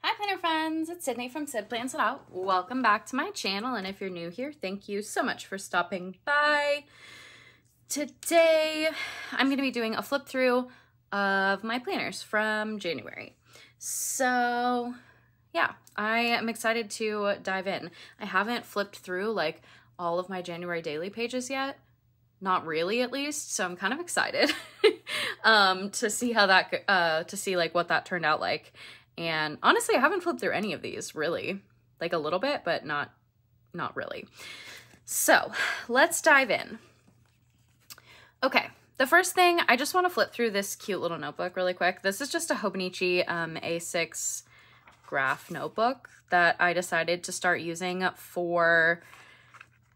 Hi planner friends, it's Sydney from Sid Plans It Out. Welcome back to my channel, and if you're new here, thank you so much for stopping by. Today, I'm going to be doing a flip through of my planners from January. So yeah, I am excited to dive in. I haven't flipped through like all of my January daily pages yet. Not really, at least. So I'm kind of excited to see how that, to see like what that turned out like. And honestly, I haven't flipped through any of these really, like a little bit, but not really. So let's dive in. Okay, the first thing, I just want to flip through this cute little notebook really quick. This is just a Hobonichi A6 graph notebook that I decided to start using for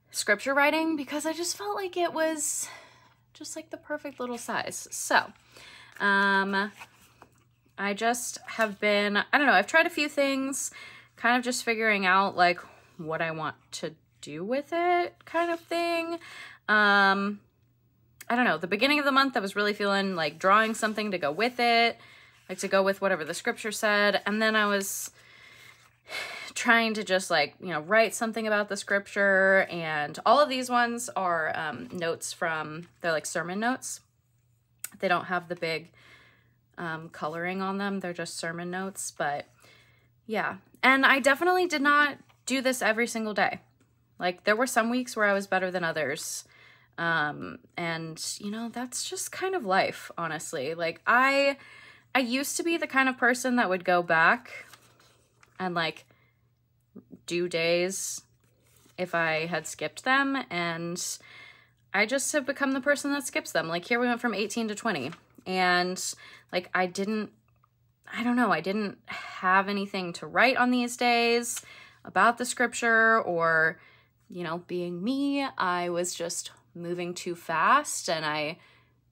scripture writing because I just felt like it was just like the perfect little size. So, I just have been, I don't know, I've tried a few things, kind of just figuring out like what I want to do with it kind of thing. I don't know, the beginning of the month I was really feeling like drawing something to go with it, like to go with whatever the scripture said. And then I was trying to just like, you know, write something about the scripture, and all of these ones are notes from, they're like sermon notes. They don't have the big coloring on them. They're just sermon notes, but yeah. And I definitely did not do this every single day. Like there were some weeks where I was better than others. And you know, that's just kind of life, honestly. Like I used to be the kind of person that would go back and like do days if I had skipped them, and I just have become the person that skips them. Like here we went from 18 to 20, and like I didn't have anything to write on these days about the scripture, or, you know, being me, I was just moving too fast, and I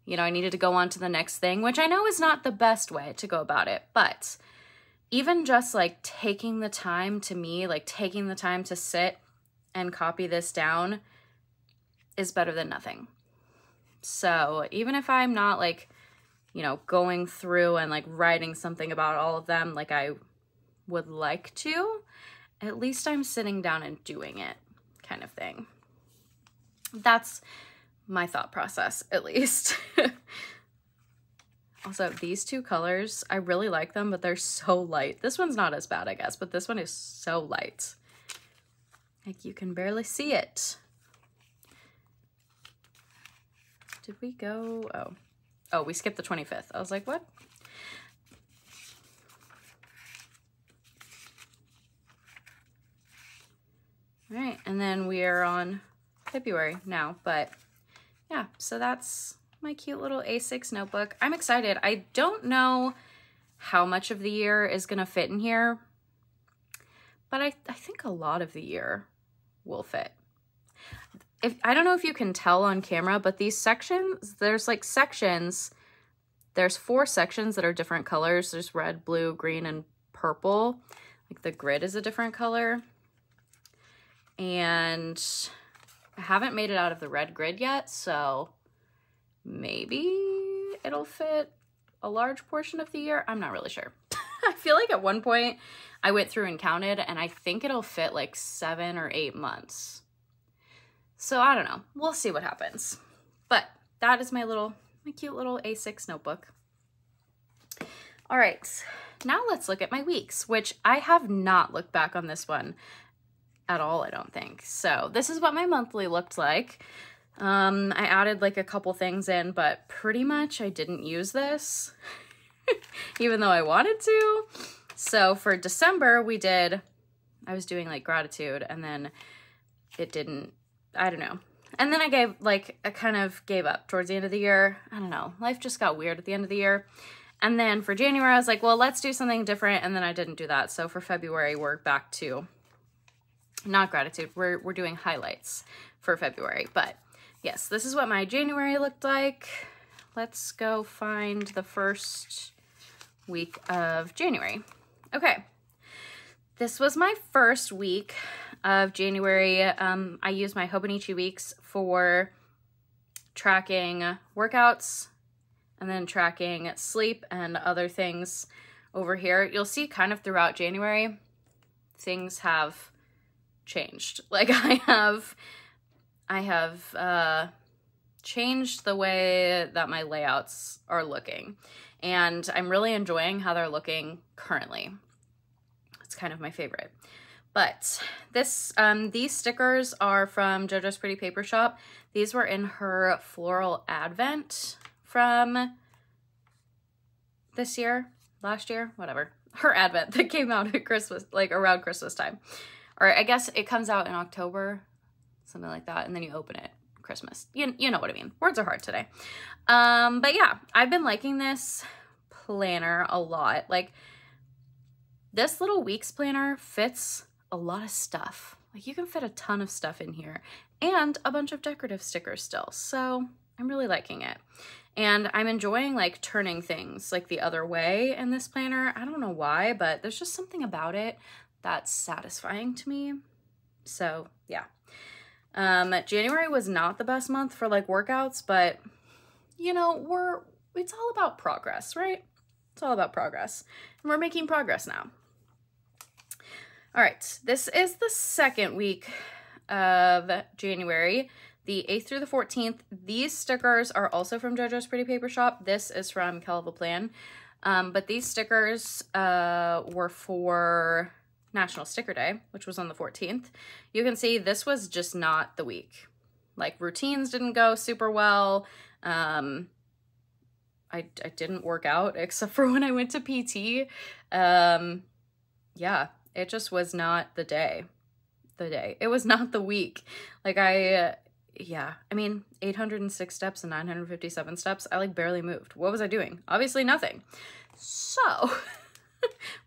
needed to go on to the next thing, which I know is not the best way to go about it. But even just like taking the time to sit and copy this down is better than nothing. So even if I'm not like, you know, going through and like writing something about all of them like I would like to, at least I'm sitting down and doing it kind of thing. That's my thought process, at least. Also, these two colors, I really like them, but they're so light. This one's not as bad, I guess, but this one is so light. Like you can barely see it. Did we go? Oh, we skipped the 25th. I was like, what? All right, and then we are on February now, but yeah, so that's my cute little A6 notebook. I'm excited. I don't know how much of the year is gonna fit in here, but I think a lot of the year will fit. I don't know if you can tell on camera, but these sections, there's 4 sections that are different colors. There's red, blue, green, and purple. Like the grid is a different color. And I haven't made it out of the red grid yet, so maybe it'll fit a large portion of the year. I'm not really sure. I feel like at one point I went through and counted, and I think it'll fit like 7 or 8 months. So I don't know. We'll see what happens. But that is my cute little A6 notebook. All right, now let's look at my weeks, which I have not looked back on this one at all, I don't think. So this is what my monthly looked like. I added like a couple things in, but pretty much I didn't use this, even though I wanted to. So for December, I was doing like gratitude, and then it didn't, I don't know. And then I kind of gave up towards the end of the year. I don't know. Life just got weird at the end of the year. And then for January, I was like, well, let's do something different. And then I didn't do that. So for February, we're back to not gratitude. We're doing highlights for February. But yes, this is what my January looked like. Let's go find the first week of January. Okay. This was my first week of January. I used my Hobonichi weeks for tracking workouts and then tracking sleep and other things over here. You'll see kind of throughout January, things have changed. Like I have changed the way that my layouts are looking, and I'm really enjoying how they're looking currently. It's kind of my favorite. But this, these stickers are from JoJo's Pretty Paper Shop. These were in her Floral Advent from this year, last year, whatever. Her Advent that came out at Christmas, like around Christmas time. Or I guess it comes out in October, something like that, and then you open it Christmas. You know what I mean. Words are hard today. But yeah, I've been liking this planner a lot. Like, this little weeks planner fits a lot of stuff. Like, you can fit a ton of stuff in here and a bunch of decorative stickers still. So I'm really liking it. And I'm enjoying like turning things like the other way in this planner. I don't know why, but there's just something about it that's satisfying to me. So yeah. January was not the best month for like workouts, but you know, it's all about progress, right? It's all about progress. And we're making progress now. All right, this is the second week of January, the 8th through the 14th. These stickers are also from JoJo's Pretty Paper Shop. This is from Kelva Plan. But these stickers were for National Sticker Day, which was on the 14th. You can see this was just not the week. Like, routines didn't go super well. I didn't work out except for when I went to PT. Yeah. It just was not the day. It was not the week. Like yeah, I mean, 806 steps and 957 steps. I like barely moved. What was I doing? Obviously nothing. So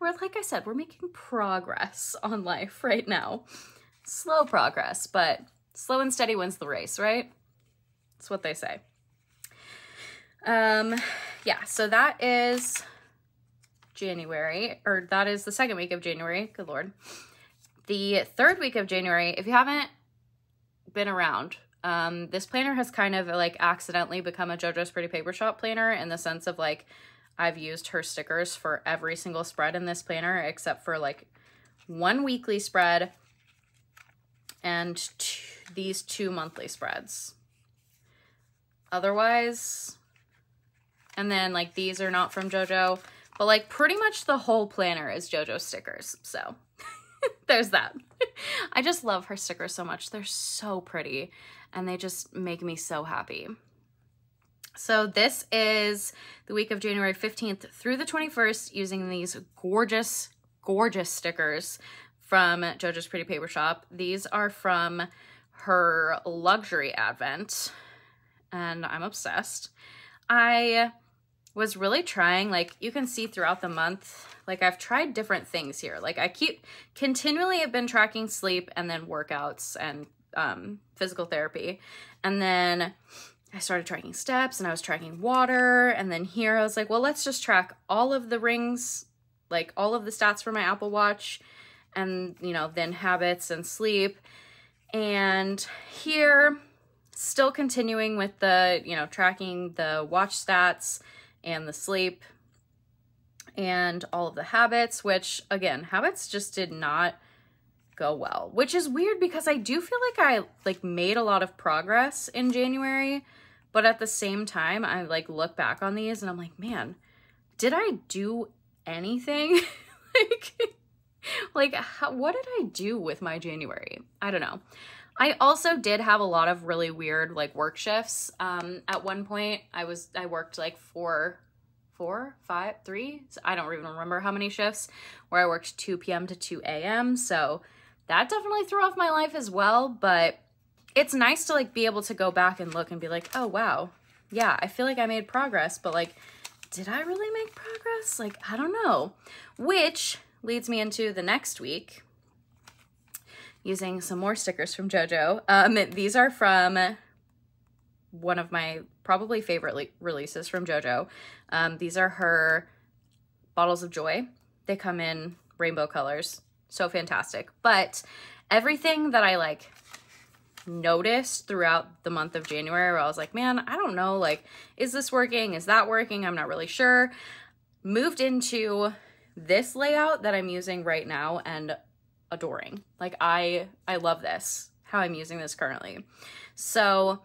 like I said, we're making progress on life right now. Slow progress, but slow and steady wins the race, right? That's what they say. Yeah, so that is January, or that is the second week of January. Good Lord. The third week of January, if you haven't been around, this planner has kind of like accidentally become a JoJo's Pretty Paper Shop planner, in the sense of like, I've used her stickers for every single spread in this planner, except for like one weekly spread and these 2 monthly spreads. Otherwise, and then like these are not from JoJo. But like pretty much the whole planner is JoJo stickers. So there's that. I just love her stickers so much. They're so pretty and they just make me so happy. So this is the week of January 15th through the 21st, using these gorgeous, gorgeous stickers from JoJo's Pretty Paper Shop. These are from her Luxury Advent and I'm obsessed. I was really trying, like you can see throughout the month, like I've tried different things here. Like I continually have been tracking sleep and then workouts and physical therapy. And then I started tracking steps and I was tracking water. And then here I was like, well, let's just track all of the rings, like all of the stats for my Apple Watch, and you know, then habits and sleep. And here, still continuing with the, you know, tracking the watch stats and the sleep and all of the habits, which again, habits just did not go well, which is weird because I do feel like I like made a lot of progress in January, but at the same time, I like look back on these and I'm like, man, did I do anything? What did I do with my January? I don't know. I also did have a lot of really weird like work shifts. At one point I worked like three, I don't even remember how many shifts, where I worked 2 p.m. to 2 a.m. So that definitely threw off my life as well. But it's nice to like be able to go back and look and be like, oh wow, yeah, I feel like I made progress, but like, did I really make progress? Like, I don't know. Which leads me into the next week, using some more stickers from JoJo. These are from one of my probably favorite releases from JoJo. These are her Bottles of Joy. They come in rainbow colors. So fantastic. But everything that I like noticed throughout the month of January, where I was like, man, I don't know, like, is this working? Is that working? I'm not really sure. Moved into this layout that I'm using right now and adoring. Like I love this, how I'm using this currently. So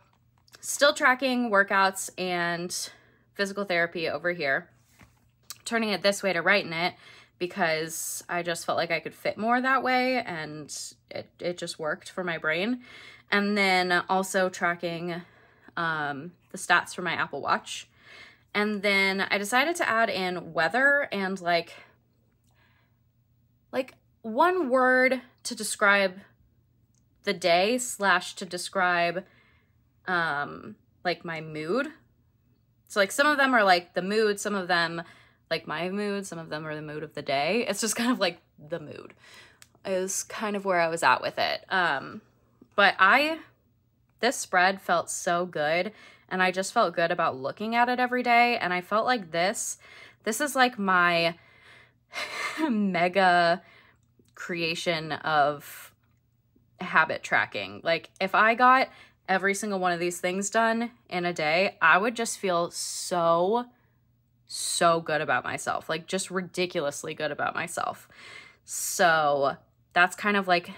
still tracking workouts and physical therapy over here, turning it this way to write in it because I just felt like I could fit more that way, and it just worked for my brain. And then also tracking the stats for my Apple Watch. And then I decided to add in weather and like one word to describe the day / to describe like my mood. So like some of them are like the mood, some of them like my mood, some of them are the mood of the day. It's just kind of like the mood is kind of where I was at with it. But this spread felt so good, and I just felt good about looking at it every day. And I felt like this is like my mega creation of habit tracking. Like if I got every single one of these things done in a day, I would just feel so good about myself, like just ridiculously good about myself. So that's kind of like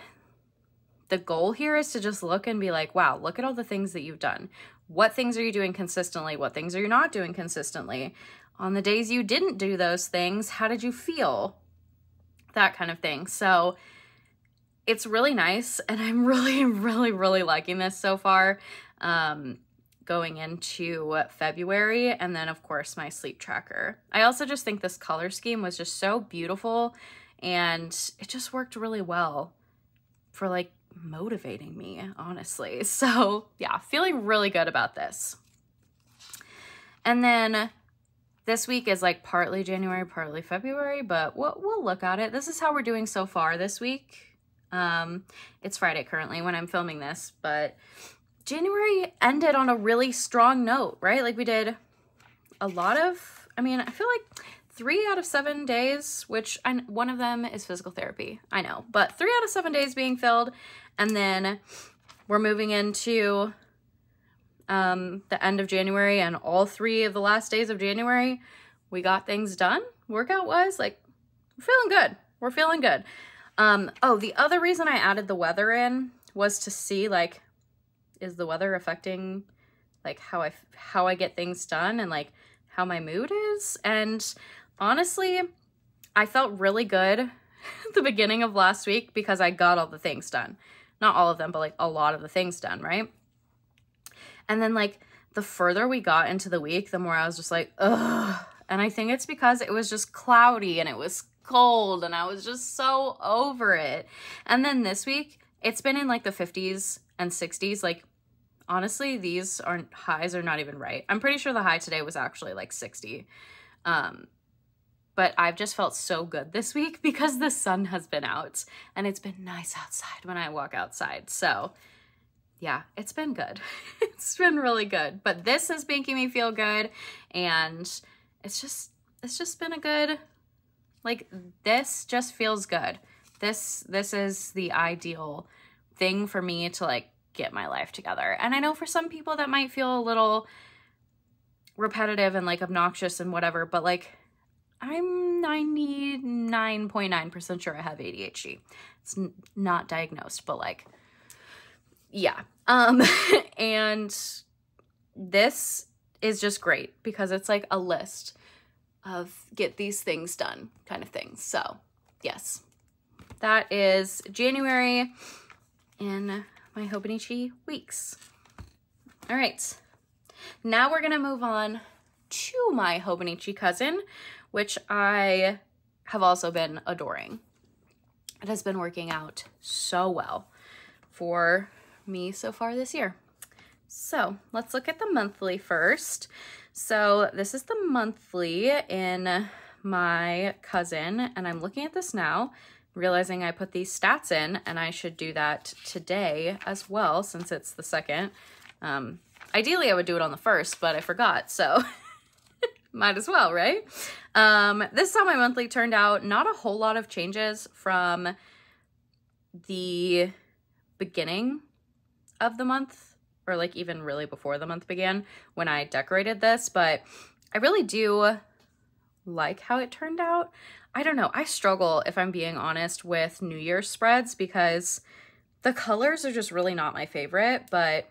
the goal here, is to just look and be like, wow, look at all the things that you've done. What things are you doing consistently? What things are you not doing consistently? On the days you didn't do those things, how did you feel? That kind of thing. So it's really nice, and I'm really liking this so far. Going into February, and then of course my sleep tracker. I also just think this color scheme was just so beautiful, and it just worked really well for like motivating me, honestly. So yeah, feeling really good about this. And then this week is like partly January, partly February, but we'll look at it. This is how we're doing so far this week. It's Friday currently when I'm filming this, but January ended on a really strong note, right? Like we did a lot of, I mean, I feel like 3 out of 7 days, which one of them is physical therapy, I know, but 3 out of 7 days being filled. And then we're moving into the end of January, and all 3 of the last days of January, we got things done. Workout wise, like we're feeling good. We're feeling good. Oh, the other reason I added the weather in was to see like, is the weather affecting like how I get things done and like how my mood is? And honestly, I felt really good at the beginning of last week because I got all the things done. Not all of them, but like a lot of the things done, right? And then like the further we got into the week, the more I was just like, ugh. And I think it's because it was just cloudy and it was cold and I was just so over it. And then this week, it's been in like the 50s and 60s. Like, honestly, these highs are not even right. I'm pretty sure the high today was actually like 60. But I've just felt so good this week because the sun has been out and it's been nice outside when I walk outside. So yeah, it's been good. It's been really good. But this is making me feel good, and it's just been a good, like, this just feels good. This is the ideal thing for me to like get my life together. And I know for some people that might feel a little repetitive and like obnoxious and whatever, but like I'm 99.9% sure I have ADHD. It's not diagnosed, but like, yeah. And this is just great because it's like a list of get these things done kind of things. So yes, that is January in my Hobonichi weeks. All right, now we're gonna move on to my Hobonichi cousin, which I have also been adoring. It has been working out so well for me so far this year. So let's look at the monthly first. So this is the monthly in my cousin, and I'm looking at this now, realizing I put these stats in, and I should do that today as well since it's the 2nd. Ideally I would do it on the 1st, but I forgot, so might as well, right? This is how my monthly turned out. Not a whole lot of changes from the beginning of the month, or like even really before the month began when I decorated this, but I really do like how it turned out. I don't know. I struggle, if I'm being honest, with New Year's spreads because the colors are just really not my favorite, but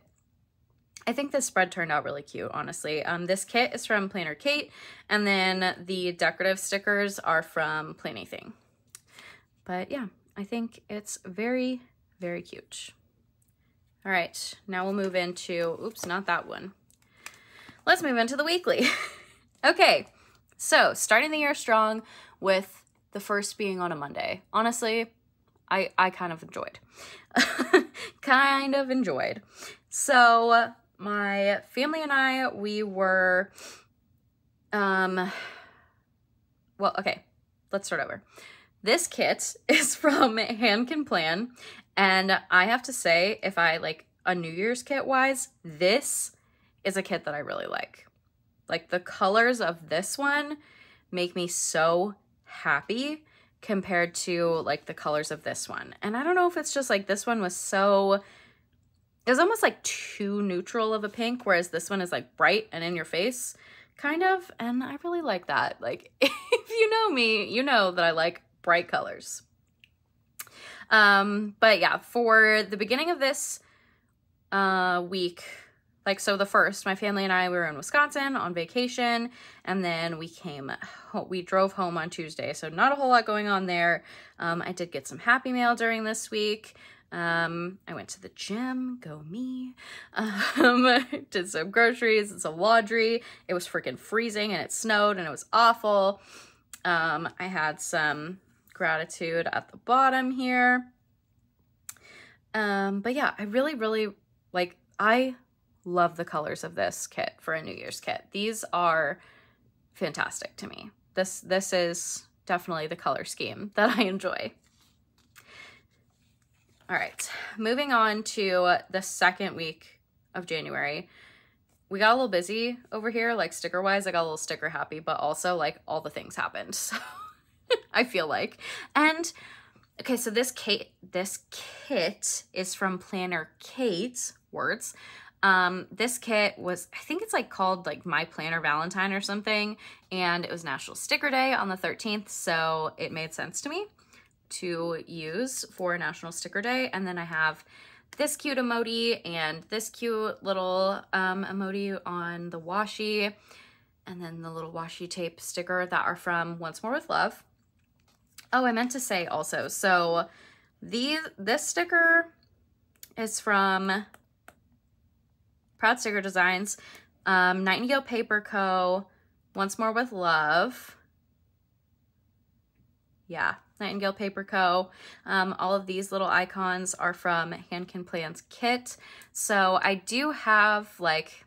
I think this spread turned out really cute, honestly. This kit is from Planner Kate, and then the decorative stickers are from Planything. But yeah, I think it's very, very cute. All right, now we'll move into, oops, not that one. Let's move into the weekly. Okay, so starting the year strong with the first being on a Monday. Honestly, I kind of enjoyed. Kind of enjoyed. So my family and I, we were, well, okay, let's start over. This kit is from Hand Can Plan, and I have to say, if I like a New Year's kit wise, this is a kit that I really like. Like the colors of this one make me so happy compared to like the colors of this one. And I don't know if it's just like this one was so, it was almost like too neutral of a pink, whereas this one is like bright and in your face kind of. And I really like that. Like if you know me, you know that I like bright colors. But yeah, for the beginning of this week, like, so the first, my family and I, we were in Wisconsin on vacation, and then we drove home on Tuesday, so not a whole lot going on there. I did get some Happy Mail during this week. I went to the gym, go me. Did some groceries and some laundry. It was freaking freezing, and it snowed, and it was awful. I had some gratitude at the bottom here. But yeah, I really, really, like, I love the colors of this kit for a New Year's kit. These are fantastic to me. This is definitely the color scheme that I enjoy. All right, moving on to the second week of January. We got a little busy over here, like sticker wise. I got a little sticker happy, but also like all the things happened. So I feel like, and okay, so this kit is from Planner Kate's words. This kit was, I think it's like called like My Planner Valentine or something, and it was National Sticker Day on the 13th, so it made sense to me to use for National Sticker Day. And then I have this cute emoji and this cute little emoji on the washi, and then the little washi tape sticker that are from Once More With Love. Oh, I meant to say also, so this sticker is from Proud Sticker Designs, Nightingale Paper Co., Once More With Love. Yeah, Nightingale Paper Co. All of these little icons are from Hand Can Plan's kit. So I do have like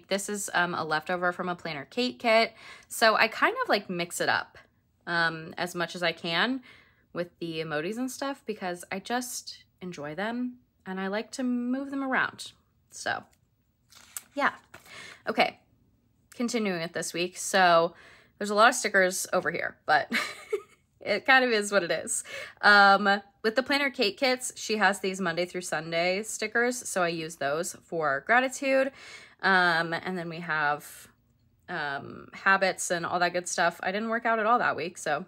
this is a leftover from a Planner Kate kit. So I kind of like mix it up as much as I can with the emojis and stuff because I just enjoy them and I like to move them around. So yeah. Okay. Continuing it this week. So there's a lot of stickers over here, but it kind of is what it is. With the Planner Kate kits, she has these Monday through Sunday stickers. So I use those for gratitude. And then we have habits and all that good stuff. I didn't work out at all that week, so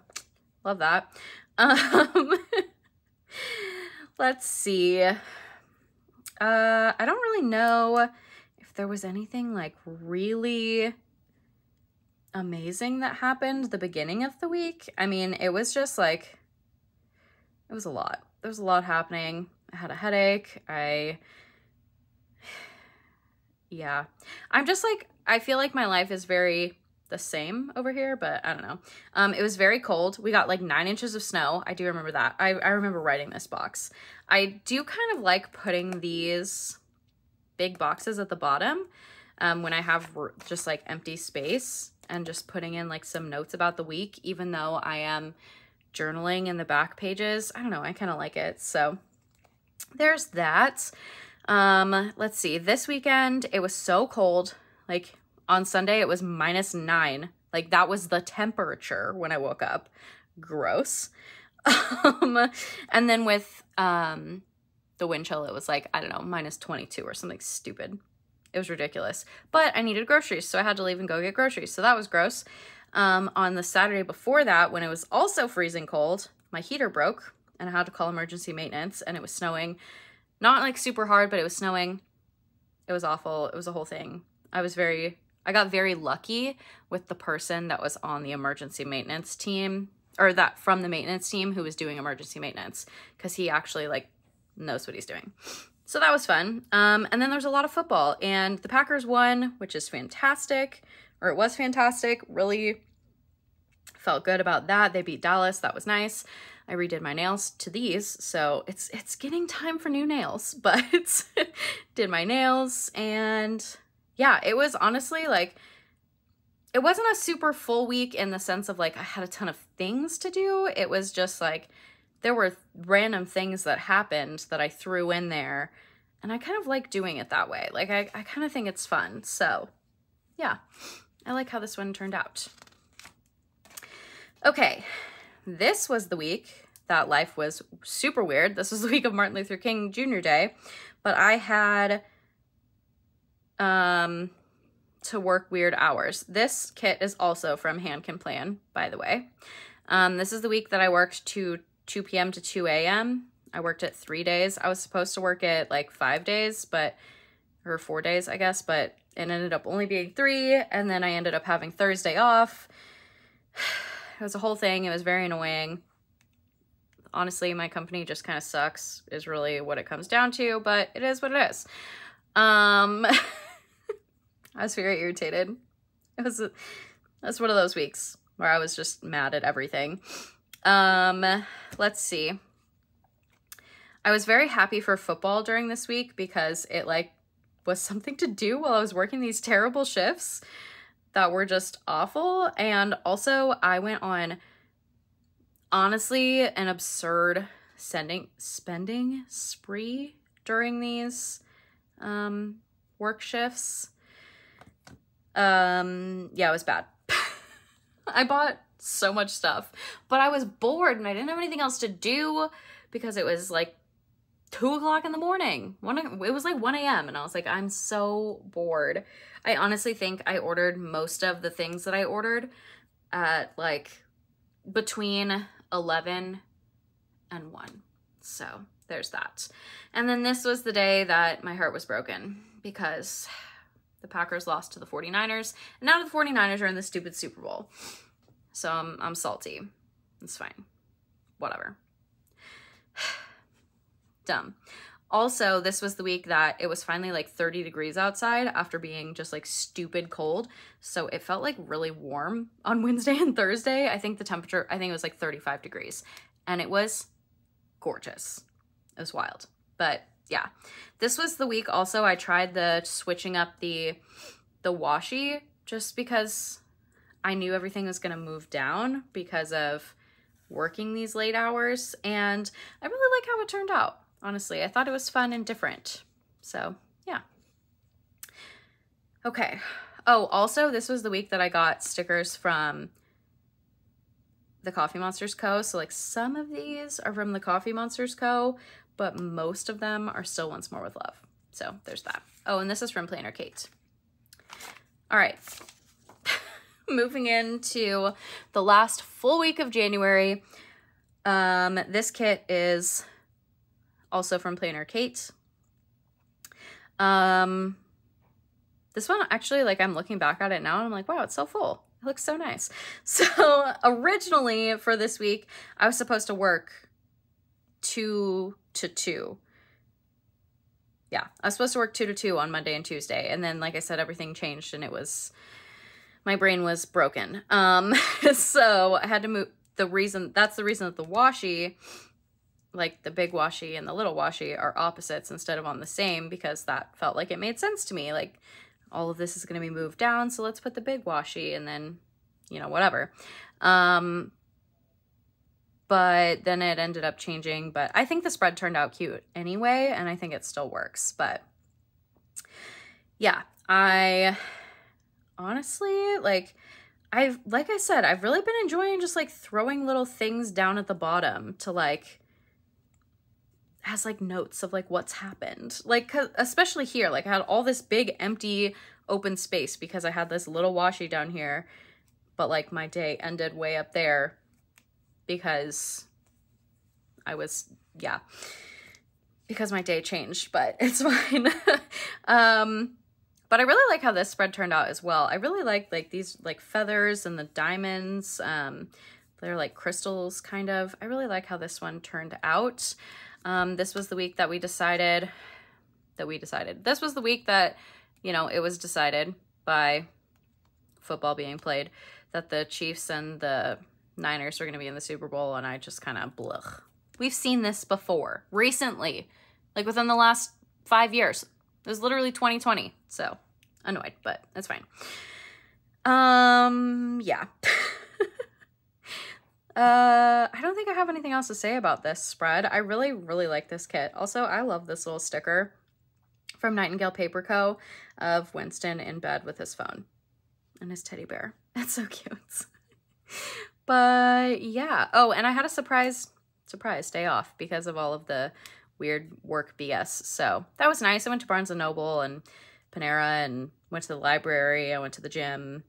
love that. Let's see. I don't really know if there was anything like really amazing that happened the beginning of the week. I mean, it was just like, it was a lot. There was a lot happening. I had a headache. Yeah. I'm just like, I feel like my life is very the same over here, but I don't know. It was very cold. We got like 9 inches of snow. I do remember that. I remember writing this box. I do kind of like putting these big boxes at the bottom when I have just like empty space and just putting in like some notes about the week, even though I am journaling in the back pages. I don't know. I kind of like it. So there's that. Let's see. This weekend, it was so cold. Like on Sunday, it was -9. Like that was the temperature when I woke up. Gross. And then with the wind chill, it was like, I don't know, -22 or something stupid. It was ridiculous. But I needed groceries, so I had to leave and go get groceries. So that was gross. On the Saturday before that, when it was also freezing cold, my heater broke and I had to call emergency maintenance, and it was snowing. Not like super hard, but it was snowing. It was awful. It was a whole thing. I got very lucky with the person that was on the emergency maintenance team, or that from the maintenance team who was doing emergency maintenance, because he actually like knows what he's doing. So that was fun. And then there was a lot of football, and the Packers won, which is fantastic, or it was fantastic. Really felt good about that. They beat Dallas. That was nice. I redid my nails to these, so it's getting time for new nails, but did my nails, and yeah, it was honestly like, it wasn't a super full week in the sense of like I had a ton of things to do. It was just like there were random things that happened that I threw in there, and I kind of like doing it that way. Like I kind of think it's fun. So yeah, I like how this one turned out. Okay, this was the week that life was super weird. This was the week of Martin Luther King Jr. Day, but I had to work weird hours. This kit is also from Hand Can Plan, by the way. This is the week that I worked 2 p.m. to 2 a.m. I worked it 3 days. I was supposed to work it like 5 days, or 4 days, I guess, but it ended up only being 3, and then I ended up having Thursday off. It was a whole thing. It was very annoying. Honestly, my company just kind of sucks is really what it comes down to, but it is what it is. I was very irritated. That's one of those weeks where I was just mad at everything. Let's see. I was very happy for football during this week because it like was something to do while I was working these terrible shifts that were just awful. And also I went on, honestly, an absurd spending spree during these work shifts. Yeah, it was bad. I bought so much stuff, but I was bored and I didn't have anything else to do because it was like 2 o'clock in the morning. It was like 1 a.m. and I was like, I'm so bored. I honestly think I ordered most of the things that I ordered at like between 11 and 1. So there's that. And then this was the day that my heart was broken because the Packers lost to the 49ers, and now the 49ers are in the stupid Super Bowl. So I'm salty. It's fine. Whatever. Dumb. Also, this was the week that it was finally like 30 degrees outside after being just like stupid cold. So it felt like really warm on Wednesday and Thursday. I think it was like 35 degrees, and it was gorgeous. It was wild. But yeah, this was the week also I tried switching up the washi just because I knew everything was going to move down because of working these late hours, and I really like how it turned out. Honestly, I thought it was fun and different. So yeah. Okay. Oh, also this was the week that I got stickers from the Coffee Monsters Co. So like some of these are from the Coffee Monsters Co., but most of them are still Once More with Love. So there's that. Oh, and this is from Planner Kate. All right. Moving into the last full week of January. This kit is also from Planner Kate. This one actually, like, I'm looking back at it now and I'm like, wow, it's so full. It looks so nice. So originally for this week, I was supposed to work 2 to 2. Yeah, I was supposed to work 2 to 2 on Monday and Tuesday. And then, like I said, everything changed and my brain was broken. So I had to move. That's the reason that the washi, like the big washi and the little washi, are opposites instead of on the same, because that felt like it made sense to me. Like, all of this is going to be moved down, so let's put the big washi and then, you know, whatever. But then it ended up changing, but I think the spread turned out cute anyway, and I think it still works. But yeah, I honestly, like I said, I've really been enjoying just like throwing little things down at the bottom to like, as like notes of like what's happened. Like, especially here, like I had all this big empty open space because I had this little washi down here but like my day ended way up there because I was, yeah, because my day changed, but it's fine. But I really like how this spread turned out as well. I really like these like feathers and the diamonds. They're like crystals kind of. I really like how this one turned out. This was the week that we decided this was the week that, you know, it was decided by football being played that the Chiefs and the Niners were going to be in the Super Bowl, and I just kind of blech. We've seen this before recently, like within the last 5 years. It was literally 2020, so annoyed, but it's fine. Yeah. I don't think I have anything else to say about this spread. I really, really like this kit. Also, I love this little sticker from Nightingale Paper Co. of Winston in bed with his phone and his teddy bear. It's so cute. But yeah. Oh, and I had a surprise day off because of all of the weird work BS. So that was nice. I went to Barnes & Noble and Panera and went to the library. I went to the gym,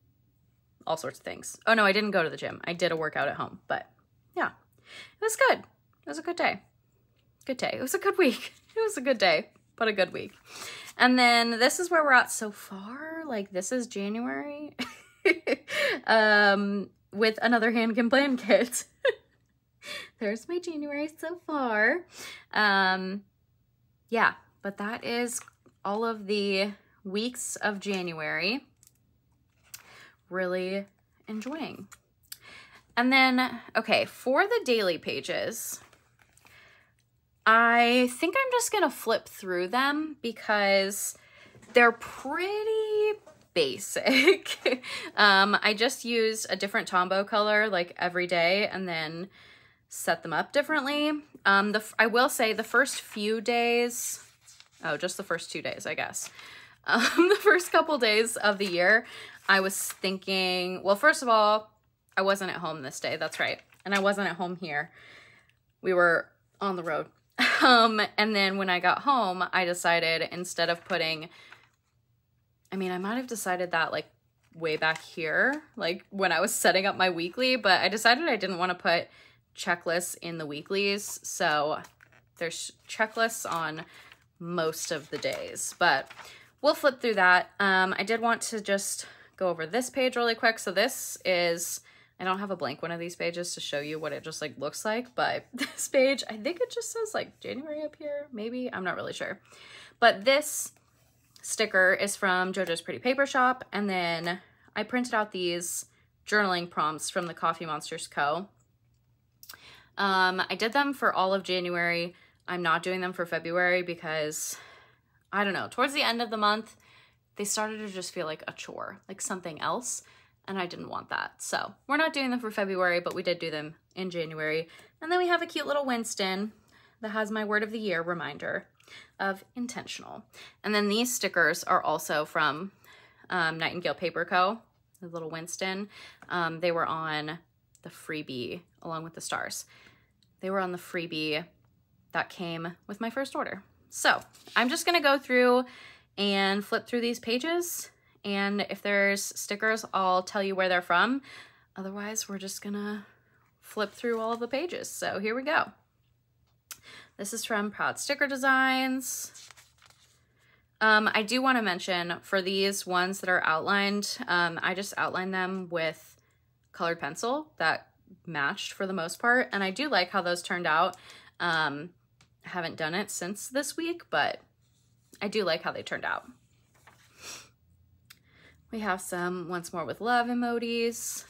all sorts of things. Oh no, I didn't go to the gym. I did a workout at home, but yeah, it was good. It was a good day. Good day. It was a good week. It was a good day, but a good week. And then this is where we're at so far. Like this is January with another hand can plan kit. There's my January so far. Yeah, but that is all of the weeks of January. Really enjoying. And then, okay, for the daily pages, I think I'm just gonna flip through them because they're pretty basic. I just used a different Tombow color like every day and then set them up differently. I will say the first few days, oh, just the first 2 days, I guess. The first couple days of the year, I was thinking, well, first of all, I wasn't at home this day. That's right. And I wasn't at home here. We were on the road. And then when I got home, I decided instead of putting, I mean, I might have decided that like way back here, like when I was setting up my weekly, but I decided I didn't want to put checklists in the weeklies. So there's checklists on most of the days, but we'll flip through that. I did want to just go over this page really quick. So this is, I don't have a blank one of these pages to show you what it just like looks like, but this page, I think it just says like January up here, maybe, I'm not really sure. But this sticker is from JoJo's Pretty Paper Shop. And then I printed out these journaling prompts from the Coffee Monsters Co. I did them for all of January. I'm not doing them for February because, I don't know, towards the end of the month, they started to just feel like a chore, like something else, and I didn't want that. So we're not doing them for February, but we did do them in January. And then we have a cute little Winston that has my word of the year reminder of intentional. And then these stickers are also from Nightingale Paper Co., the little Winston. They were on the freebie along with the stars. They were on the freebie that came with my first order. So I'm just gonna go through and flip through these pages, and if there's stickers, I'll tell you where they're from. Otherwise, we're just gonna flip through all of the pages. So here we go. This is from Proud Sticker Designs. I do want to mention for these ones that are outlined, I just outlined them with colored pencil that matched for the most part, and I do like how those turned out. I haven't done it since this week, but I do like how they turned out. We have some Once More with Love emojis.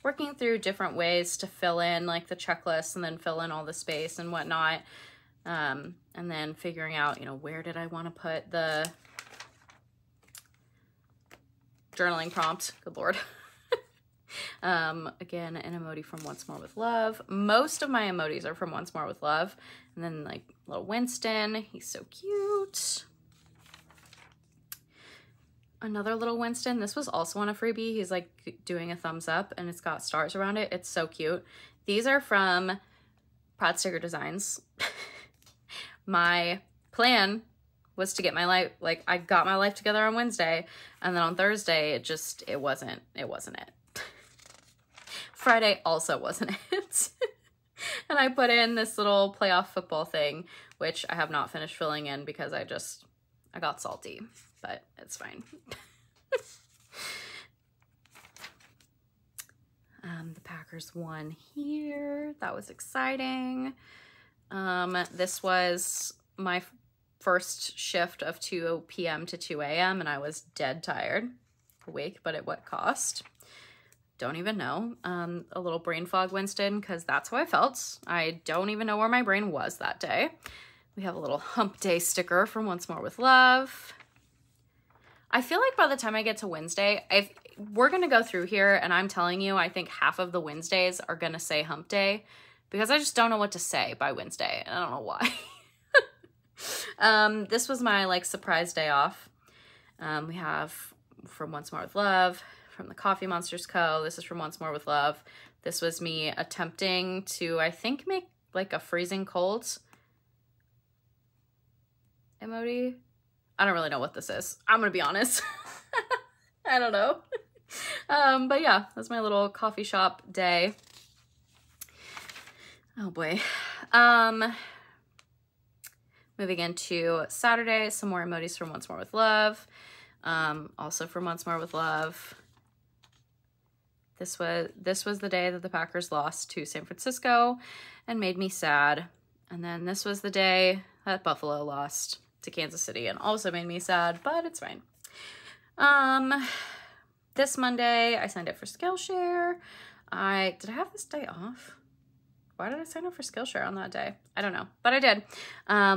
Working through different ways to fill in like the checklist and then fill in all the space and whatnot. And then figuring out, you know, where did I want to put the journaling prompt? Good Lord. Again, an emoji from Once More with Love. Most of my emojis are from Once More with Love. And then like little Winston, he's so cute. Another little Winston. This was also on a freebie. He's like doing a thumbs up and it's got stars around it. It's so cute. These are from Proud Sticker Designs. My plan was to get my life, like I got my life together on Wednesday, and then on Thursday it wasn't it. Friday also wasn't it. And I put in this little playoff football thing, which I have not finished filling in because I got salty, but it's fine. The Packers won here. That was exciting. This was my first shift of 2 p.m. to 2 a.m. and I was dead tired. Awake, but at what cost? Don't even know. A little brain fog Winston, because that's how I felt. I don't even know where my brain was that day. We have a little hump day sticker from Once More with Love. I feel like by the time I get to Wednesday, if we're going to go through here, and I'm telling you, I think half of the Wednesdays are going to say hump day, because I just don't know what to say by Wednesday, and I don't know why. This was my, like, surprise day off. We have from Once More with Love, from the Coffee Monsters Co. This is from Once More with Love. This was me attempting to, I think, make, like, a freezing cold emoji. I don't really know what this is. I'm gonna be honest. I don't know. But yeah, that's my little coffee shop day. Oh boy. Moving into Saturday, some more emojis from Once More with Love. Also from Once More with Love. This was the day that the Packers lost to San Francisco and made me sad. And then this was the day that Buffalo lost to Kansas City and also made me sad, but it's fine. This Monday, I signed up for Skillshare. Did I have this day off? Why did I sign up for Skillshare on that day? I don't know, but I did.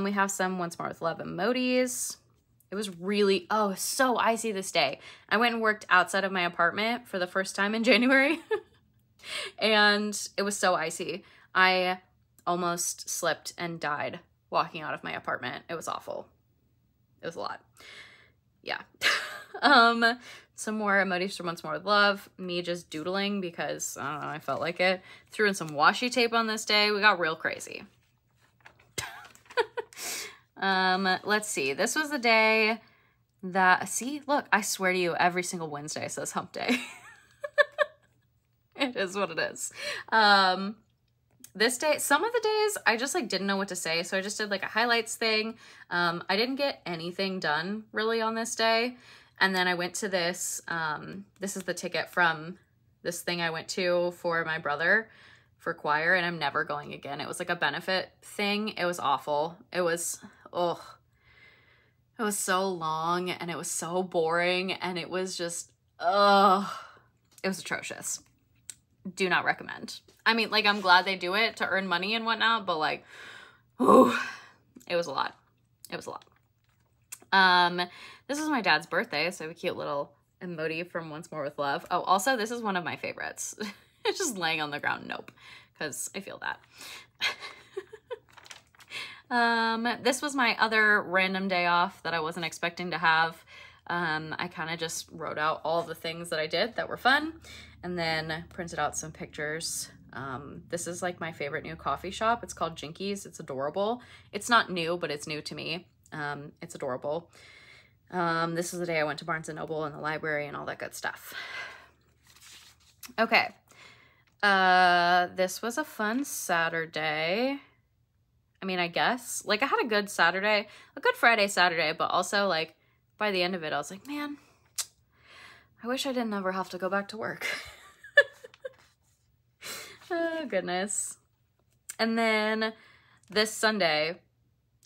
We have some Once More with Love emojis. It was really, oh, so icy this day. I went and worked outside of my apartment for the first time in January. And it was so icy. I almost slipped and died walking out of my apartment. It was awful. It was a lot. Yeah. Some more emojis from Once More with Love. Me just doodling because, I don't know, I felt like it. Threw in some washi tape on this day. We got real crazy. Let's see. This was the day that, see, look, I swear to you, every single Wednesday says hump day. It is what it is. This day, some of the days, I just like didn't know what to say. So I just did like a highlights thing. I didn't get anything done really on this day. And then I went to this, this is the ticket from this thing I went to for my brother for choir, and I'm never going again. It was like a benefit thing. It was awful. It was, oh, it was so long and it was so boring and it was just, oh, it was atrocious. Do not recommend. I mean, like, I'm glad they do it to earn money and whatnot, but like, oh, it was a lot. It was a lot. This is my dad's birthday, so I have a cute little emoji from Once More with Love. Oh, also, this is one of my favorites. It's just laying on the ground. Nope, because I feel that. This was my other random day off that I wasn't expecting to have. I kind of just wrote out all the things that I did that were fun and then printed out some pictures. This is like my favorite new coffee shop. It's called Jinkies. It's adorable. It's not new, but it's new to me. It's adorable. This is the day I went to Barnes & Noble and the library and all that good stuff. Okay. This was a fun Saturday. I mean, I guess. Like, I had a good Saturday, a good Friday, Saturday, but also, like, by the end of it, I was like, man, I wish I didn't ever have to go back to work. Oh, goodness. And then this Sunday,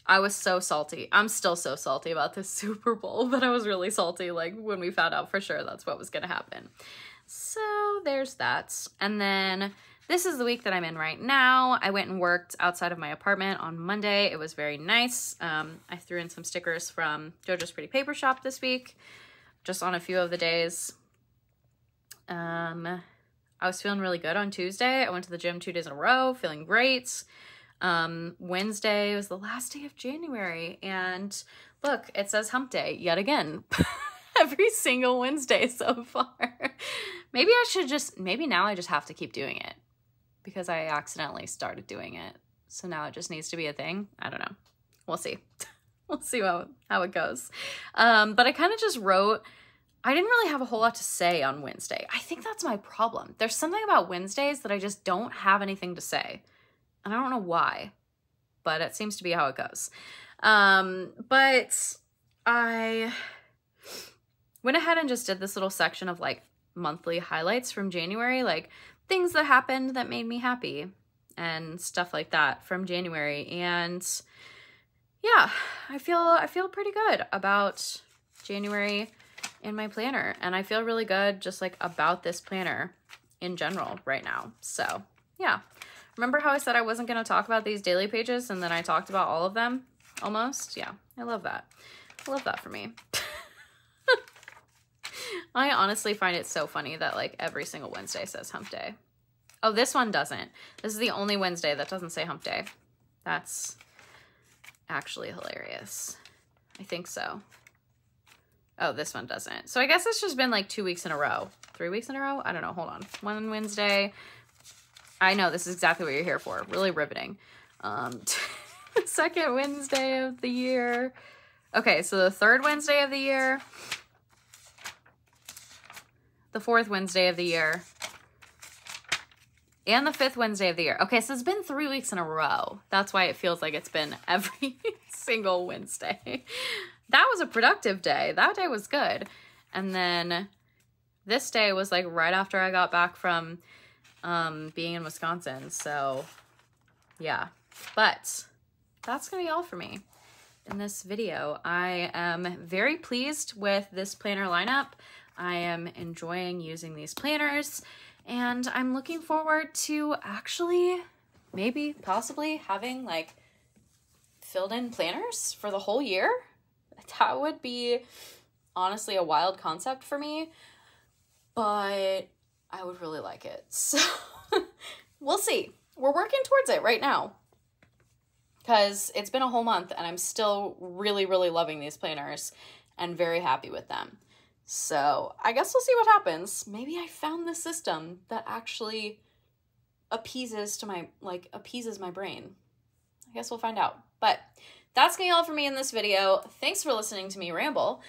I was so salty. I'm still so salty about this Super Bowl, but I was really salty, like, when we found out for sure that's what was going to happen. So there's that. And then this is the week that I'm in right now. I went and worked outside of my apartment on Monday. It was very nice. I threw in some stickers from JoJo's Pretty Paper Shop this week, just on a few of the days. I was feeling really good on Tuesday. I went to the gym 2 days in a row, feeling great. Wednesday was the last day of January, and look, it says hump day yet again. Every single Wednesday so far. Maybe now I just have to keep doing it because I accidentally started doing it. So now it just needs to be a thing. I don't know. We'll see. We'll see how it goes. But I kind of just wrote, I didn't really have a whole lot to say on Wednesday. I think that's my problem. There's something about Wednesdays that I just don't have anything to say. And I don't know why, but it seems to be how it goes. But I went ahead and just did this little section of like monthly highlights from January, like things that happened that made me happy and stuff like that from January. And yeah, I feel pretty good about January in my planner, and I feel really good just like about this planner in general right now. So yeah, remember how I said I wasn't going to talk about these daily pages and then I talked about all of them almost? Yeah, I love that. I love that for me. I honestly find it so funny that like every single Wednesday says hump day. Oh, this one doesn't. This is the only Wednesday that doesn't say hump day. That's actually hilarious. I think so. Oh, this one doesn't. So I guess it's just been like 2 weeks in a row. 3 weeks in a row? I don't know. Hold on. One Wednesday. I know this is exactly what you're here for. Really riveting. Second Wednesday of the year. Okay, so the third Wednesday of the year. The fourth Wednesday of the year. And the fifth Wednesday of the year. Okay, so it's been 3 weeks in a row. That's why it feels like it's been every single Wednesday. That was a productive day. That day was good. And then this day was like right after I got back from being in Wisconsin. So yeah, but that's gonna be all for me in this video. I am very pleased with this planner lineup. I am enjoying using these planners, and I'm looking forward to actually maybe possibly having like filled in planners for the whole year. That would be honestly a wild concept for me, but I would really like it. So we'll see. We're working towards it right now because it's been a whole month and I'm still really, really loving these planners and very happy with them. So I guess we'll see what happens. Maybe I found the system that actually appeases my brain. I guess we'll find out. But that's gonna be all for me in this video. Thanks for listening to me ramble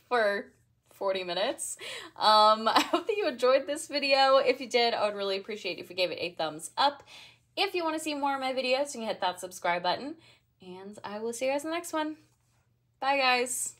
for 40 minutes. I hope that you enjoyed this video. If you did, I would really appreciate if you gave it a thumbs up. If you want to see more of my videos, you can hit that subscribe button. And I will see you guys in the next one. Bye, guys.